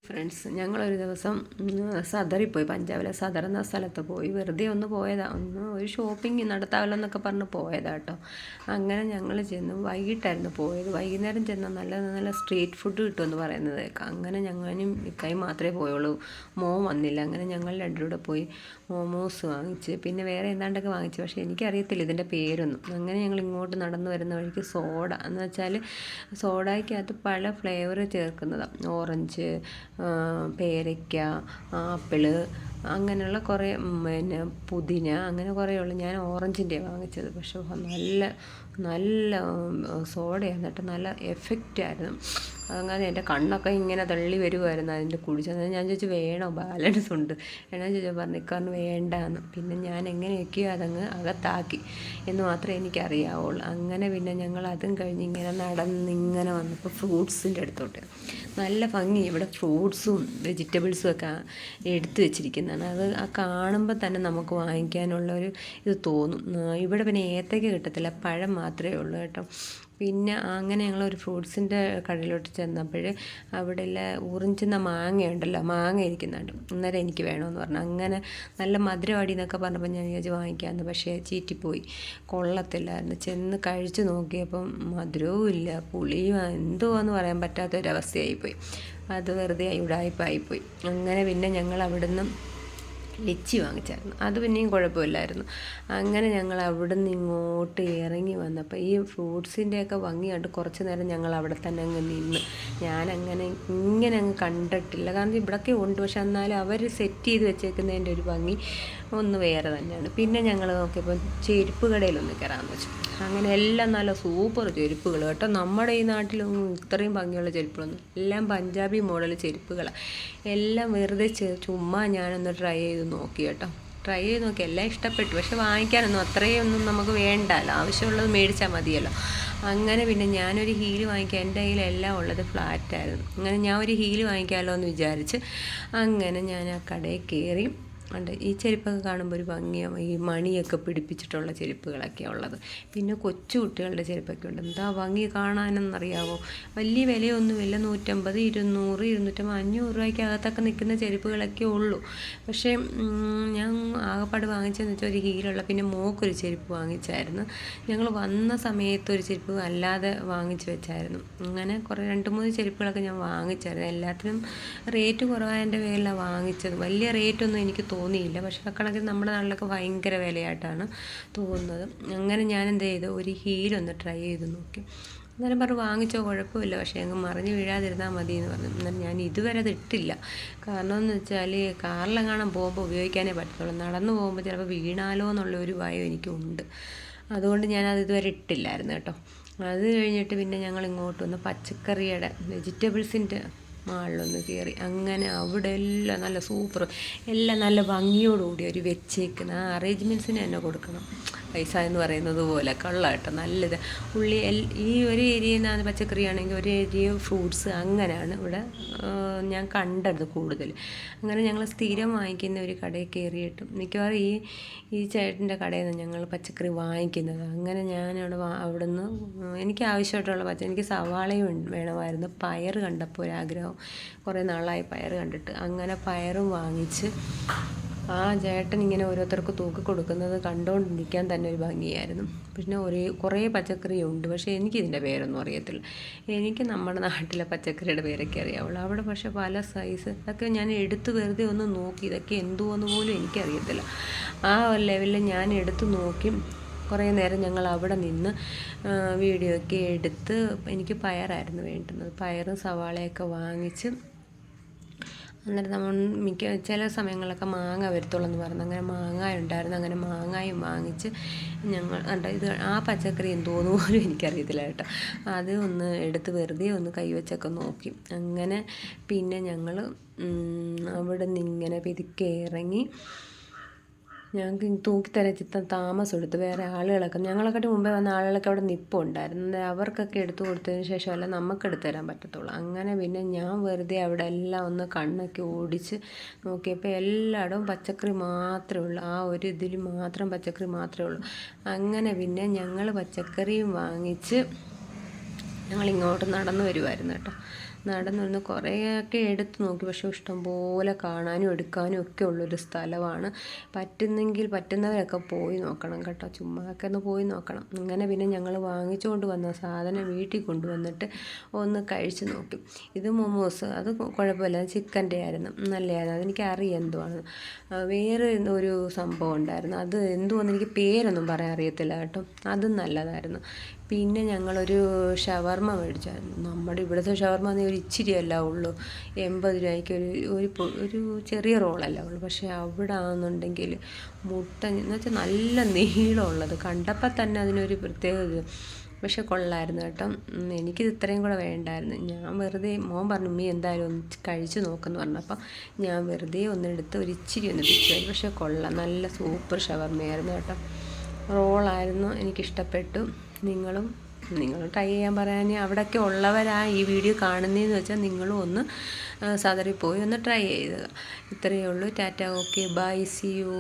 Friends, ഞങ്ങളൊരു ദിവസം സദറിൽ പോയി. പഞ്ചാബിലെ സദർ എന്ന സ്ഥലത്ത് പോയി. വെറുതെ ഒന്ന് പോയതാണ്, ഒന്ന് ഒരു ഷോപ്പിംഗ് നടത്താമല്ലോ എന്നൊക്കെ പറഞ്ഞ് പോയതാണ് കേട്ടോ. അങ്ങനെ ഞങ്ങൾ ചെന്ന് വൈകിട്ടായിരുന്നു പോയത്. വൈകുന്നേരം ചെന്നാൽ നല്ല നല്ല സ്ട്രീറ്റ് ഫുഡ് കിട്ടുമെന്ന് പറയുന്നത് കേൾക്കാം. അങ്ങനെ ഞങ്ങളും ഇക്കായും മാത്രമേ പോയുള്ളൂ. മോൻ വന്നില്ല. അങ്ങനെ ഞങ്ങൾ രണ്ടും കൂടെ പോയി മോമോസ് വാങ്ങിച്ച്, പിന്നെ വേറെ എന്താണ്ടൊക്കെ വാങ്ങിച്ചു. പക്ഷേ എനിക്കറിയത്തില്ല ഇതിൻ്റെ പേരൊന്നും. അങ്ങനെ ഞങ്ങൾ ഇങ്ങോട്ട് നടന്നു വരുന്ന വഴിക്ക് സോഡ എന്ന് വെച്ചാൽ സോഡയ്ക്കകത്ത് പല ഫ്ലേവർ ചേർക്കുന്നതാണ്. ഓറഞ്ച്, പേരയ്ക്ക, ആപ്പിള്, അങ്ങനെയുള്ള കുറേ, പിന്നെ പുതിന, അങ്ങനെ കുറേ ഉള്ളു. ഞാൻ ഓറഞ്ചിൻ്റെ വാങ്ങിച്ചത്. പക്ഷേ നല്ല നല്ല സോഡയാണ് കേട്ടോ. നല്ല എഫക്റ്റായിരുന്നു. അങ്ങനെ എൻ്റെ കണ്ണൊക്കെ ഇങ്ങനെ തള്ളി വരുമായിരുന്നു അതിൻ്റെ കുടിച്ചത്. ഞാൻ ചോദിച്ചു വേണോ, ബാലൻസ് ഉണ്ട് എന്നാ ചോദിച്ചാൽ പറഞ്ഞിക്കാരന് വേണ്ടാന്ന്. പിന്നെ ഞാൻ എങ്ങനെയൊക്കെയോ അതങ്ങ് അകത്താക്കി എന്ന് മാത്രമേ എനിക്കറിയാവുള്ളൂ. അങ്ങനെ പിന്നെ ഞങ്ങൾ അതും കഴിഞ്ഞ് ഇങ്ങനെ നടന്നിങ്ങനെ വന്നപ്പോൾ ഫ്രൂട്ട്സിൻ്റെ അടുത്തോട്ട് നല്ല ഭംഗി. ഇവിടെ ഫ്രൂട്ട്സും വെജിറ്റബിൾസും ഒക്കെ എടുത്തു വെച്ചിരിക്കുന്നതാണ്. അത് ആ കാണുമ്പോൾ തന്നെ നമുക്ക് വാങ്ങിക്കാനുള്ളൊരു ഇത് തോന്നും. ഇവിടെ പിന്നെ ഏത്തയ്ക്ക കിട്ടത്തില്ല, പഴം മാത്രമേ ഉള്ളൂ കേട്ടോ. പിന്നെ അങ്ങനെ ഞങ്ങളൊരു ഫ്രൂട്ട്സിൻ്റെ കടയിലോട്ട് ചെന്നപ്പോൾ അവിടെ ഉറിഞ്ചുന്ന മാങ്ങയുണ്ടല്ലോ, മാങ്ങ ഇരിക്കുന്നുണ്ട്. അന്നേരം എനിക്ക് വേണമെന്ന് പറഞ്ഞു. അങ്ങനെ നല്ല മധുരവാടി എന്നൊക്കെ പറഞ്ഞപ്പോൾ ഞാൻ വിചാരിച്ച് വാങ്ങിക്കാമെന്ന്. പക്ഷേ ചീറ്റിപ്പോയി, കൊള്ളത്തില്ലായിരുന്നു. ചെന്ന് കഴിച്ച് നോക്കിയപ്പം മധുരവും ഇല്ല, പുളിയും എന്തുവാന്ന് പറയാൻ പറ്റാത്തൊരവസ്ഥയായിപ്പോയി. അത് വെറുതെ ഉടായിപ്പായിപ്പോയി. അങ്ങനെ പിന്നെ ഞങ്ങൾ അവിടുന്ന് ലിച്ചി വാങ്ങിച്ചായിരുന്നു. അത് പിന്നെയും കുഴപ്പമില്ലായിരുന്നു. അങ്ങനെ ഞങ്ങൾ അവിടെ നിന്ന് ഇങ്ങോട്ട് ഇറങ്ങി വന്നപ്പോൾ ഈ ഫ്രൂട്ട്സിൻ്റെയൊക്കെ ഭംഗി കണ്ട് കുറച്ച് നേരം ഞങ്ങൾ അവിടെ തന്നെ അങ്ങ് നിന്ന്. ഞാനങ്ങനെ ഇങ്ങനെ അങ്ങ് കണ്ടിട്ടില്ല. കാരണം ഇവിടെയൊക്കെ ഉണ്ട്, പക്ഷെ എന്നാലും അവർ സെറ്റ് ചെയ്ത് വെച്ചേക്കുന്നതിൻ്റെ ഒരു ഭംഗി ഒന്ന് വേറെ തന്നെയാണ്. പിന്നെ ഞങ്ങൾ നോക്കിയപ്പോൾ ചെരുപ്പ് കടയിലൊന്ന് കയറാമെന്ന് വെച്ചു. അങ്ങനെ എല്ലാം നല്ല സൂപ്പർ ചെരുപ്പുകൾ കേട്ടോ. നമ്മുടെ ഈ നാട്ടിലൊന്നും ഇത്രയും ഭംഗിയുള്ള ചെരുപ്പുകളൊന്നും, എല്ലാം പഞ്ചാബി മോഡൽ ചെരുപ്പുകളാണ്. എല്ലാം വെറുതെ ചുമ്മാ ഞാനൊന്ന് ട്രൈ ചെയ്ത് നോക്കി കേട്ടോ. ട്രൈ ചെയ്ത് നോക്കി, എല്ലാം ഇഷ്ടപ്പെട്ടു. പക്ഷെ വാങ്ങിക്കാനൊന്നും അത്രയൊന്നും നമുക്ക് വേണ്ടല്ലോ, ആവശ്യമുള്ളത് മേടിച്ചാൽ മതിയല്ലോ. അങ്ങനെ പിന്നെ ഞാനൊരു ഹീല് വാങ്ങിക്കാൻ, എൻ്റെ കയ്യിൽ എല്ലാം ഉള്ളത് ഫ്ലാറ്റായിരുന്നു. അങ്ങനെ ഞാൻ ഒരു ഹീല് വാങ്ങിക്കാമല്ലോ എന്ന് വിചാരിച്ച് അങ്ങനെ ഞാൻ ആ കടയിൽ കയറി. ഉണ്ട് ഈ ചെരുപ്പൊക്കെ കാണുമ്പോൾ ഒരു ഭംഗിയാണ്. ഈ മണിയൊക്കെ പിടിപ്പിച്ചിട്ടുള്ള ചെരുപ്പുകളൊക്കെയാണ് ഉള്ളത്. പിന്നെ കൊച്ചു കുട്ടികളുടെ ചെരുപ്പൊക്കെ ഉണ്ട്. എന്താ ഭംഗി കാണാനെന്നറിയാമോ. വലിയ വിലയൊന്നുമില്ല, 150, 200, 250, 500 രൂപയ്ക്കകത്തൊക്കെ നിൽക്കുന്ന ചെരുപ്പുകളൊക്കെ ഉള്ളൂ. പക്ഷേ ഞാൻ ആകെപ്പാട് വാങ്ങിച്ചതെന്ന് വെച്ചാൽ ഒരു ഹീലുള്ള, പിന്നെ മോക്കൊരു ചെരുപ്പ് വാങ്ങിച്ചായിരുന്നു. ഞങ്ങൾ വന്ന സമയത്ത് ഒരു ചെരുപ്പ് അല്ലാതെ വാങ്ങിച്ച് വെച്ചായിരുന്നു. അങ്ങനെ കുറേ 2-3 ചെരുപ്പുകളൊക്കെ ഞാൻ വാങ്ങിച്ചായിരുന്നു. എല്ലാത്തിനും റേറ്റ് കുറവായതിൻ്റെ പേരിലാണ് വാങ്ങിച്ചത്. വലിയ റേറ്റൊന്നും എനിക്ക് തോന്നിയില്ല. പക്ഷേ ആ കണക്കിന് നമ്മുടെ നാട്ടിലൊക്കെ ഭയങ്കര വിലയായിട്ടാണ് തോന്നുന്നത്. അങ്ങനെ ഞാൻ എന്ത് ചെയ്തു, ഒരു ഹീലൊന്ന് ട്രൈ ചെയ്ത് നോക്കി. അന്നേരം പറഞ്ഞു വാങ്ങിച്ചോ, കുഴപ്പമില്ല, പക്ഷേ അങ്ങ് മറിഞ്ഞ് വീഴാതിരുന്നാൽ മതി എന്ന് പറഞ്ഞു. എന്നാലും ഞാൻ ഇതുവരെ അത് ഇട്ടില്ല. കാരണം എന്ന് വെച്ചാൽ കാറിലെങ്ങാനും പോകുമ്പോൾ ഉപയോഗിക്കാനേ പറ്റത്തുള്ളൂ. നടന്നു പോകുമ്പോൾ ചിലപ്പോൾ വീണാലോ എന്നുള്ള ഒരു ഭയം എനിക്കുണ്ട്. അതുകൊണ്ട് ഞാനത് ഇതുവരെ ഇട്ടില്ലായിരുന്നു കേട്ടോ. അത് കഴിഞ്ഞിട്ട് പിന്നെ ഞങ്ങൾ ഇങ്ങോട്ട് വന്ന് പച്ചക്കറിയുടെ വെജിറ്റബിൾസിൻ്റെ മാളിലൊന്ന് കയറി. അങ്ങനെ അവിടെ എല്ലാം നല്ല സൂപ്പർ, എല്ലാം നല്ല ഭംഗിയോടുകൂടി ഒരു വെച്ചേക്കുന്ന ആ അറേഞ്ച്മെൻറ്റ്സിന് തന്നെ കൊടുക്കണം പൈസ എന്ന് പറയുന്നത് പോലെ. കള്ളാട്ടോ, നല്ലത്. ഉള്ളി ഈ ഒരു ഏരിയയിൽ നിന്നാണ് പച്ചക്കറി ആണെങ്കിൽ ഒരു ഏരിയ ഫ്രൂട്ട്സ്, അങ്ങനെയാണ് ഇവിടെ ഞാൻ കണ്ടത് കൂടുതൽ. അങ്ങനെ ഞങ്ങൾ സ്ഥിരം വാങ്ങിക്കുന്ന ഒരു കടയിൽ കയറിയിട്ട് മിക്കവാറും ഈ ചേട്ടൻ്റെ കടയിൽ നിന്ന് ഞങ്ങൾ പച്ചക്കറി വാങ്ങിക്കുന്നത്. അങ്ങനെ ഞാനവിടെ അവിടുന്ന് എനിക്ക് ആവശ്യമായിട്ടുള്ള എനിക്ക് സവാളയും വേണമായിരുന്നു. പയർ കണ്ടപ്പോൾ ഒരാഗ്രഹം, കുറേ നാളായി പയർ കണ്ടിട്ട്. അങ്ങനെ പയറും വാങ്ങിച്ച് ആ ചേട്ടൻ ഇങ്ങനെ ഓരോരുത്തർക്ക് തൂക്കി കൊടുക്കുന്നത് കണ്ടുകൊണ്ടിരിക്കാൻ തന്നെ ഒരു ഭംഗിയായിരുന്നു. പിന്നെ കുറേ പച്ചക്കറിയുണ്ട്, പക്ഷേ എനിക്കിതിൻ്റെ പേരൊന്നും അറിയത്തില്ല. എനിക്ക് നമ്മുടെ നാട്ടിലെ പച്ചക്കറിയുടെ പേരൊക്കെ അറിയാവുള്ളൂ. അവിടെ പക്ഷേ പല സൈസ് അതൊക്കെ ഞാൻ എടുത്ത് വെറുതെ ഒന്ന് നോക്കി, ഇതൊക്കെ എന്തുവെന്ന് പോലും എനിക്കറിയത്തില്ല. ആ ലെവലിൽ ഞാൻ എടുത്ത് നോക്കി. കുറേ നേരം ഞങ്ങൾ അവിടെ നിന്ന് വീഡിയോ ഒക്കെ എടുത്ത്. എനിക്ക് പയറായിരുന്നു വേണ്ടുന്നത്. പയറും സവാളയൊക്കെ വാങ്ങിച്ച്. അന്നേരം നമ്മൾ ചില സമയങ്ങളിലൊക്കെ മാങ്ങ വരത്തുള്ളൂ എന്ന് പറഞ്ഞു. അങ്ങനെ മാങ്ങ ഉണ്ടായിരുന്നു. അങ്ങനെ മാങ്ങായും വാങ്ങിച്ച് ഞങ്ങൾ ഇത് ആ പച്ചക്കറി എന്തോന്നു പോലും എനിക്കറിയത്തില്ല കേട്ടോ. അത് ഒന്ന് എടുത്ത് വെറുതെ ഒന്ന് കൈവച്ചൊക്കെ നോക്കി. അങ്ങനെ പിന്നെ ഞങ്ങൾ അവിടെ നിന്ന് ഇങ്ങനെ പിതുക്കെ ഇറങ്ങി. ഞങ്ങൾക്ക് തൂക്കിത്തരാൻ ചിത്രം താമസം എടുത്ത്. വേറെ ആളുകളൊക്കെ ഞങ്ങളെക്കാട്ടി മുമ്പേ വന്ന ആളുകളൊക്കെ അവിടെ നിൽപ്പുണ്ടായിരുന്നു. അവർക്കൊക്കെ എടുത്തു കൊടുത്തതിന് ശേഷമല്ല നമുക്ക് എടുത്തു തരാൻ പറ്റത്തുള്ളൂ. അങ്ങനെ പിന്നെ ഞാൻ വെറുതെ അവിടെ എല്ലാം ഒന്ന് കണ്ണൊക്കെ ഓടിച്ച് നോക്കിയപ്പോൾ എല്ലായിടവും പച്ചക്കറി മാത്രമേ ഉള്ളൂ. ആ ഒരു ഇതിൽ മാത്രം പച്ചക്കറി മാത്രമേ ഉള്ളൂ. അങ്ങനെ പിന്നെ ഞങ്ങൾ പച്ചക്കറിയും വാങ്ങിച്ച് ഞങ്ങളിങ്ങോട്ട് നടന്നു വരുമായിരുന്നു കേട്ടോ. നടന്നു കുറേയൊക്കെ എടുത്ത് നോക്കി. പക്ഷേ ഇഷ്ടംപോലെ കാണാനും എടുക്കാനും ഒക്കെ ഉള്ളൊരു സ്ഥലമാണ്. പറ്റുന്നവരൊക്കെ പോയി നോക്കണം കേട്ടോ, ചുമ്മാക്കെ ഒന്ന് പോയി നോക്കണം. അങ്ങനെ പിന്നെ ഞങ്ങൾ വാങ്ങിച്ചുകൊണ്ട് വന്ന സാധനം വീട്ടിൽ കൊണ്ടുവന്നിട്ട് ഒന്ന് കഴിച്ച് നോക്കി. ഇത് മൊമോസ്, അത് കുഴപ്പമില്ല, ചിക്കൻ്റെ ആയിരുന്നു, നല്ലതായിരുന്നു. അതെനിക്കറിയാം എന്തുവാണ്. വേറെ ഒരു സംഭവം ഉണ്ടായിരുന്നു, അത് എന്തുവാന്ന് എനിക്ക് പേരൊന്നും പറയാൻ അറിയത്തില്ല കേട്ടോ, അതും നല്ലതായിരുന്നു. പിന്നെ ഞങ്ങളൊരു ഷവർമ്മ മേടിച്ചായിരുന്നു. നമ്മുടെ ഇവിടുത്തെ ഷവർമ്മ ഒരു ഇച്ചിരിയല്ല ഉള്ളൂ, 80 രൂപയ്ക്ക് ഒരു ചെറിയ റോളല്ല ഉള്ളൂ. പക്ഷേ അവിടെ ആണെന്നുണ്ടെങ്കിൽ മുട്ട എന്ന് വെച്ചാൽ നല്ല നീളമുള്ളത്, കണ്ടപ്പോൾ തന്നെ അതിനൊരു പ്രത്യേക ഇത്. പക്ഷെ കൊള്ളായിരുന്നു കേട്ടോ. എനിക്കിത് ഇത്രയും കൂടെ വേണ്ടായിരുന്നു. ഞാൻ വെറുതെ, മോൻ പറഞ്ഞു ഉമ്മി എന്തായാലും ഒന്ന് കഴിച്ച് നോക്കെന്ന് പറഞ്ഞപ്പോൾ ഞാൻ വെറുതെ ഒന്നെടുത്ത് ഒരു ഇച്ചിരി ഒന്ന് പിടിച്ചു. പക്ഷേ കൊള്ളാം, നല്ല സൂപ്പർ ഷവർമ്മയായിരുന്നു കേട്ടോ. റോളായിരുന്നു, എനിക്കിഷ്ടപ്പെട്ടു. നിങ്ങൾ ട്രൈ ചെയ്യാൻ പറയാൻ അവിടെയൊക്കെ ഉള്ളവരാ ഈ വീഡിയോ കാണുന്നതെന്ന് വെച്ചാൽ നിങ്ങളും ഒന്ന് സദറിൽ പോയി ഒന്ന് ട്രൈ ചെയ്തത്. ഇത്രയേ ഉള്ളൂ. Ta-ta, okay, bye, see U.